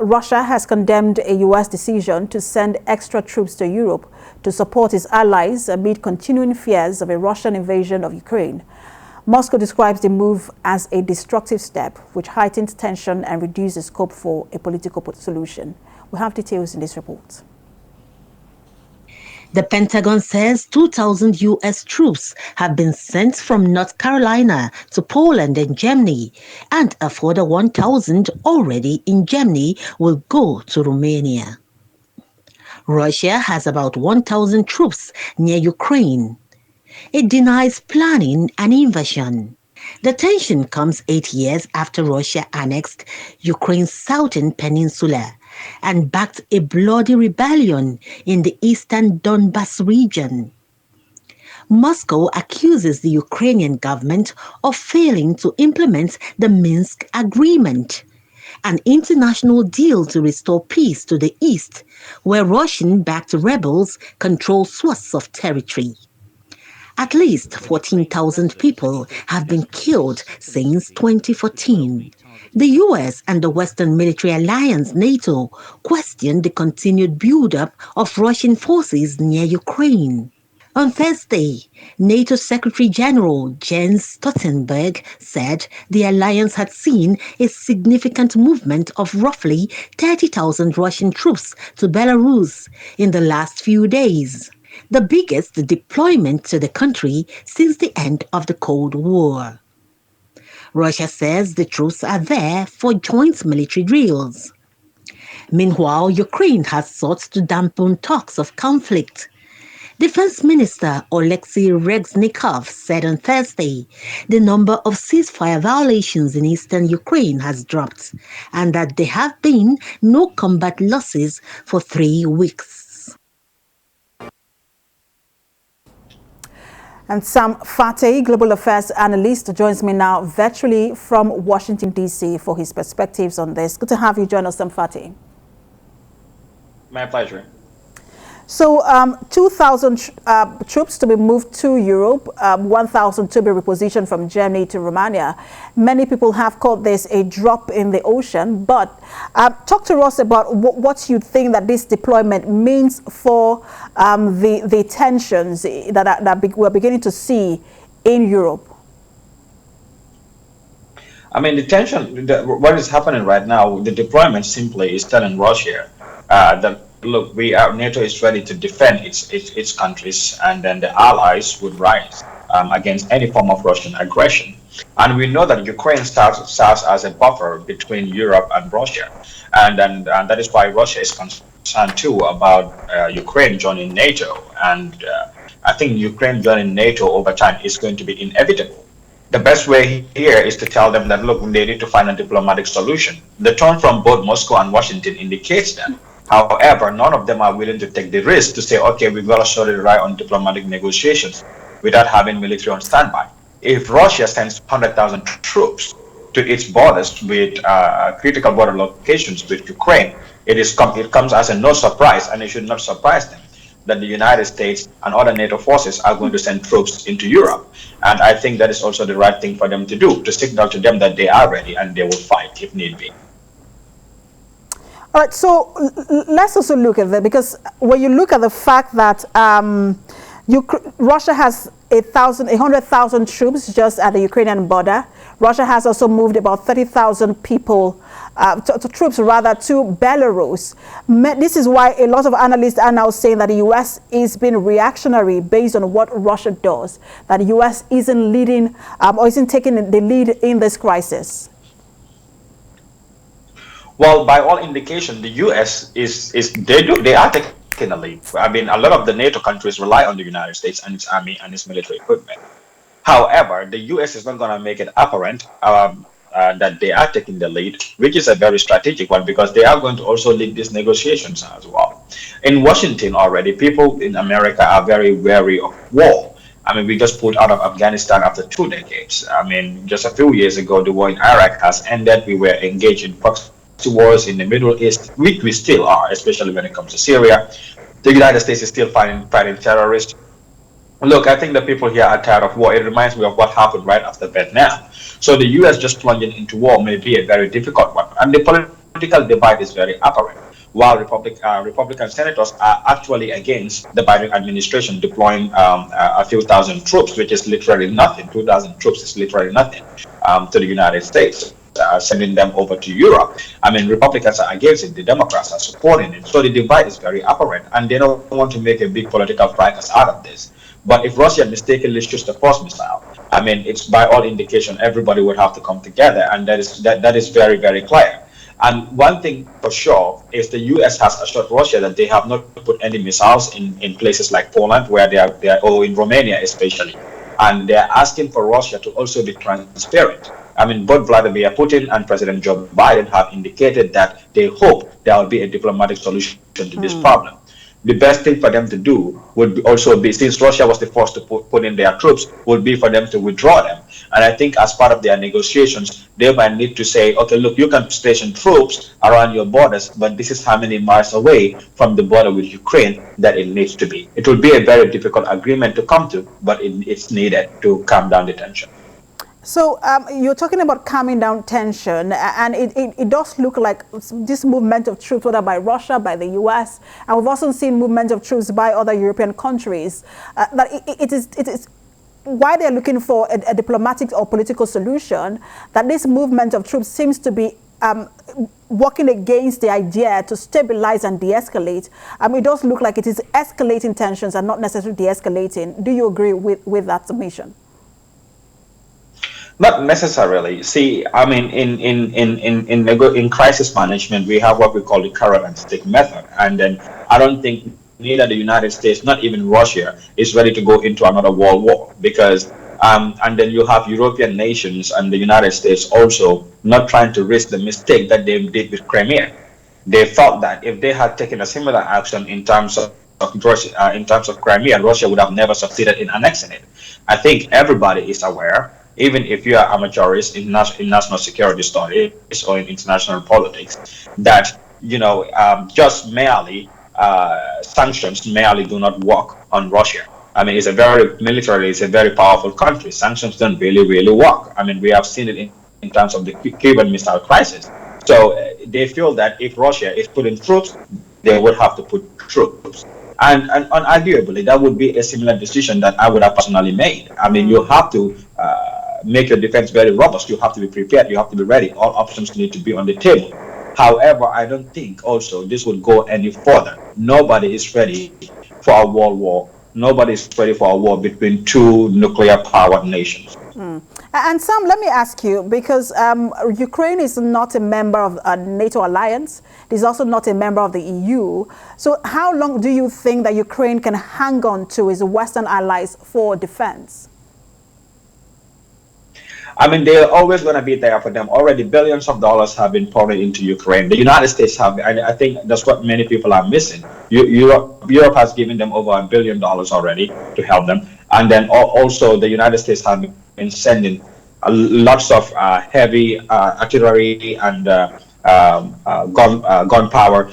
Russia has condemned a U.S. decision to send extra troops to Europe to support its allies amid continuing fears of a Russian invasion of Ukraine. Moscow describes the move as a destructive step, which heightens tension and reduces scope for a political solution. We have details in this report. The Pentagon says 2,000 U.S. troops have been sent from North Carolina to Poland and Germany, and a further 1,000 already in Germany will go to Romania. Russia has about 1,000 troops near Ukraine. It denies planning an invasion. The tension comes 8 years after Russia annexed Ukraine's southern peninsula and backed a bloody rebellion in the eastern Donbas region. Moscow accuses the Ukrainian government of failing to implement the Minsk Agreement, an international deal to restore peace to the east, where Russian-backed rebels control swaths of territory. At least 14,000 people have been killed since 2014. The US and the Western military alliance NATO questioned the continued buildup of Russian forces near Ukraine. On Thursday, NATO Secretary General Jens Stoltenberg said the alliance had seen a significant movement of roughly 30,000 Russian troops to Belarus in the last few days, the biggest deployment to the country since the end of the Cold War. Russia says the troops are there for joint military drills. Meanwhile, Ukraine has sought to dampen talks of conflict. Defense Minister Oleksiy Reznikov said on Thursday the number of ceasefire violations in eastern Ukraine has dropped and that there have been no combat losses for 3 weeks. And Sam Phatey, Global Affairs Analyst, joins me now virtually from Washington, D.C. for his perspectives on this. Good to have you join us, Sam Phatey. My pleasure. So 2,000 troops to be moved to Europe, 1,000 to be repositioned from Germany to Romania. Many people have called this a drop in the ocean, but talk to us about what you think that this deployment means for the tensions that we're beginning to see in Europe. I mean, the tension, what is happening right now, the deployment simply is telling Russia that, look, NATO is ready to defend its countries, and then the allies would rise against any form of Russian aggression. And we know that Ukraine serves as a buffer between Europe and Russia, and that is why Russia is concerned too about Ukraine joining NATO. And I think Ukraine joining NATO over time is going to be inevitable. The best way here is to tell them that, look, they need to find a diplomatic solution. The tone from both Moscow and Washington indicates that. However, none of them are willing to take the risk to say, okay, we've got to sort it right on diplomatic negotiations without having military on standby. If Russia sends 100,000 troops to its borders with critical border locations with Ukraine, it comes as a no surprise, and it should not surprise them, that the United States and other NATO forces are going to send troops into Europe. And I think that is also the right thing for them to do, to signal to them that they are ready and they will fight if need be. All right, so let's also look at that, because when you look at the fact that Russia has 100,000 troops just at the Ukrainian border. Russia has also moved about 30,000 people, troops rather, to Belarus. This is why a lot of analysts are now saying that the U.S. is being reactionary based on what Russia does, that the U.S. isn't leading or isn't taking the lead in this crisis. Well, by all indication, the U.S. they are taking a lead. I mean, a lot of the NATO countries rely on the United States and its army and its military equipment. However, the U.S. is not going to make it apparent that they are taking the lead, which is a very strategic one, because they are going to also lead these negotiations as well. In Washington already, people in America are very wary of war. I mean, we just pulled out of Afghanistan after 2 decades. I mean, just a few years ago, the war in Iraq has ended. We were engaged in proxy wars in the Middle East, which we still are, especially when it comes to Syria. The United States is still fighting terrorists. Look, I think the people here are tired of war. It reminds me of what happened right after Vietnam. So the U.S. just plunging into war may be a very difficult one. And the political divide is very apparent. While Republican senators are actually against the Biden administration deploying a few thousand troops, which is literally nothing. 2,000 troops is literally nothing to the United States. Sending them over to Europe. I mean, Republicans are against it, the Democrats are supporting it. So the divide is very apparent, and they don't want to make a big political fracas out of this. But if Russia mistakenly shoots the first missile, I mean, it's by all indication everybody would have to come together, and that is very, very clear. And one thing for sure is the U.S. has assured Russia that they have not put any missiles in places like Poland, where they are, or in Romania especially. And they're asking for Russia to also be transparent. I mean, both Vladimir Putin and President Joe Biden have indicated that they hope there will be a diplomatic solution to this problem. The best thing for them to do would also be, since Russia was the first to put in their troops, would be for them to withdraw them. And I think as part of their negotiations, they might need to say, okay, look, you can station troops around your borders, but this is how many miles away from the border with Ukraine that it needs to be. It will be a very difficult agreement to come to, but it's needed to calm down the tension. So you're talking about calming down tension, and it does look like this movement of troops, whether by Russia, by the US, and we've also seen movement of troops by other European countries, that it is why they're looking for a diplomatic or political solution, that this movement of troops seems to be working against the idea to stabilize and de-escalate. It does look like it is escalating tensions and not necessarily de-escalating. Do you agree with that submission? Not necessarily. See, I mean, in crisis management, we have what we call the carrot and stick method, and then I don't think neither the United States, not even Russia, is ready to go into another world war, because and then you have European nations and the United States also not trying to risk the mistake that they did with Crimea. They felt that if they had taken a similar action in terms of Crimea, Russia would have never succeeded in annexing it. I think everybody is aware, even if you are amateurists in national security studies or in international politics, that just merely sanctions merely do not work on Russia. I mean, it's a very powerful country. Sanctions don't really work. I mean, we have seen it in terms of the Cuban Missile Crisis. So they feel that if Russia is putting troops, they would have to put troops. And arguably, that would be a similar decision that I would have personally made. I mean, you have to make your defense very robust. You have to be prepared. You have to be ready. All options need to be on the table. However, I don't think also this would go any further. Nobody is ready for a world war. Nobody is ready for a war between two nuclear-powered nations. And Sam, let me ask you, because Ukraine is not a member of a NATO alliance. It is also not a member of the EU. So how long do you think that Ukraine can hang on to its Western allies for defense? I mean, they're always going to be there for them. Already billions of dollars have been poured into Ukraine. The United States have, and I think that's what many people are missing. Europe has given them over $1 billion already to help them. And then also the United States have been sending lots of heavy artillery and gun power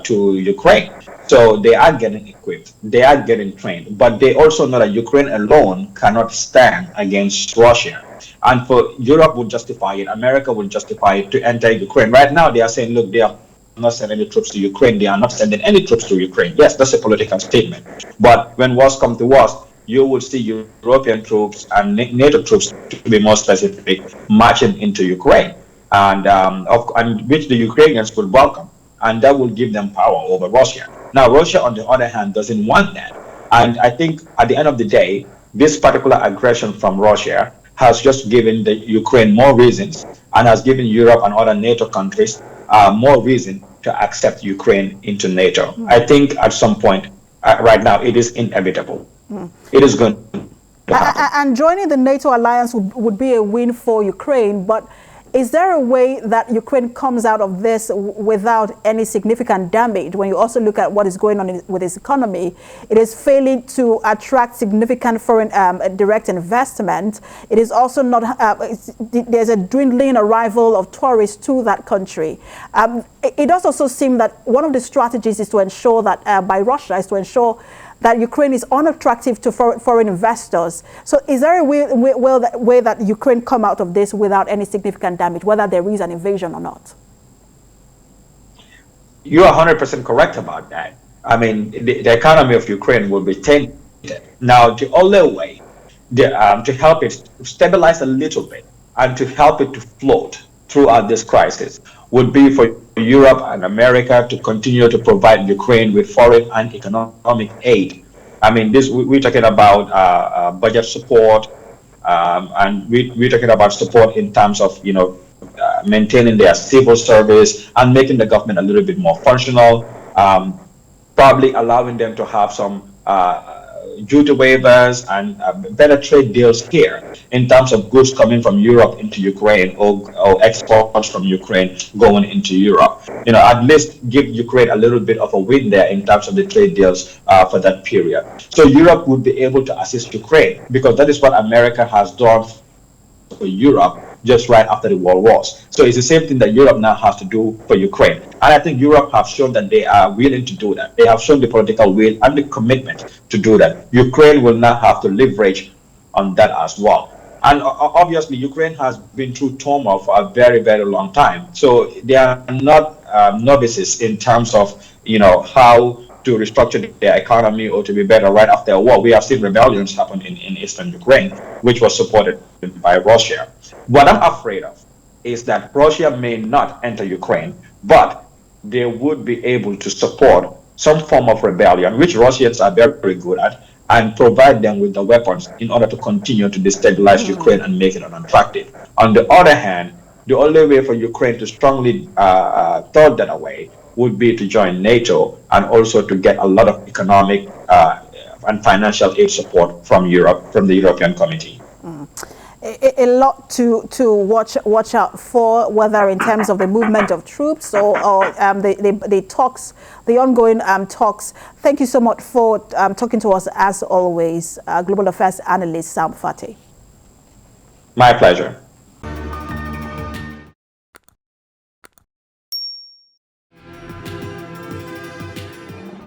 to Ukraine. So they are getting equipped, they are getting trained, but they also know that Ukraine alone cannot stand against Russia. And for Europe would justify it, America would justify it to enter Ukraine. Right now they are saying, look, they are not sending any troops to Ukraine. They are not sending any troops to Ukraine. Yes, that's a political statement. But when wars come to wars, you will see European troops and NATO troops, to be more specific, marching into Ukraine, and which the Ukrainians will welcome, and that will give them power over Russia. Now, Russia, on the other hand, doesn't want that. And I think at the end of the day, this particular aggression from Russia has just given the Ukraine more reasons, and has given Europe and other NATO countries more reason to accept Ukraine into NATO. I think at some point, right now, it is inevitable. It is going to happen. And joining the NATO alliance would be a win for Ukraine, but is there a way that Ukraine comes out of this without any significant damage? When you also look at what is going on with its economy, it is failing to attract significant foreign direct investment. It is also not, there's a dwindling arrival of tourists to that country. It does also seem that one of the strategies is to ensure that, by Russia, is to ensure that Ukraine is unattractive to foreign investors. So is there a way that Ukraine come out of this without any significant damage, whether there is an invasion or not? You are 100% correct about that. I mean, the economy of Ukraine will be tainted. Now, the only way to help it stabilize a little bit and to help it to float throughout this crisis would be for Europe and America to continue to provide Ukraine with foreign and economic aid. I mean, this we're talking about budget support, and we're talking about support in terms of maintaining their civil service and making the government a little bit more functional. Probably allowing them to have some duty waivers and better trade deals here in terms of goods coming from Europe into Ukraine, or exports from Ukraine going into Europe. At least give Ukraine a little bit of a win there in terms of the trade deals for that period. So Europe would be able to assist Ukraine, because that is what America has done for Europe just right after the world wars. So it's the same thing that Europe now has to do for Ukraine. And I think Europe have shown that they are willing to do that. They have shown the political will and the commitment to do that. Ukraine will now have to leverage on that as well. And obviously, Ukraine has been through turmoil for a very, very long time. So they are not novices in terms of, how to restructure their economy or to be better right after a war. We have seen rebellions happen in eastern Ukraine, which was supported by Russia. What I'm afraid of is that Russia may not enter Ukraine, but they would be able to support some form of rebellion, which Russians are very, very good at, and provide them with the weapons in order to continue to destabilize Ukraine and make it unattractive. On the other hand, the only way for Ukraine to strongly throw that away would be to join NATO and also to get a lot of economic and financial aid support from Europe, from the European Committee. A lot to watch out for, whether in terms of the movement of troops or the talks, the ongoing talks. Thank you so much for talking to us, as always, Global Affairs Analyst Sam Phatey. My pleasure.